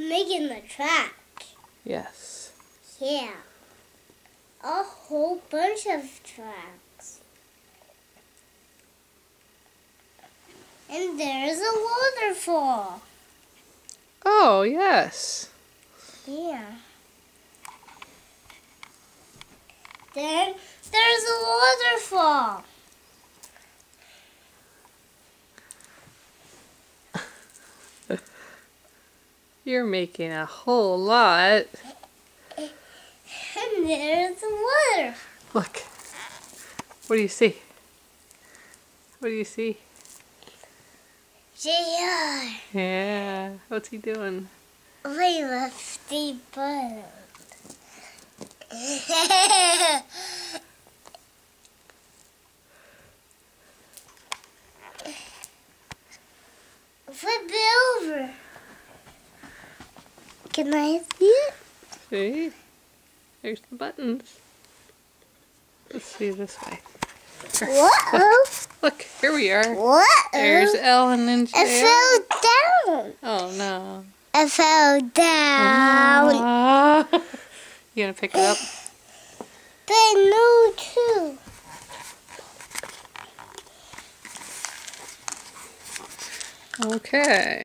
Making the track. Yes. Yeah. A whole bunch of tracks. And there's a waterfall. Oh, yes. Yeah. Then there's a waterfall. You're making a whole lot. And there's the water. Look. What do you see? What do you see? JR. Yeah. What's he doing? My lefty button. Flip it over. Can I see it? See? There's the buttons. Let's see this way. Whoa. Look, here we are. Whoa. There's Ellen and JR. I fell down. Oh, no. I fell down. You gonna pick it up? But no, too. Okay.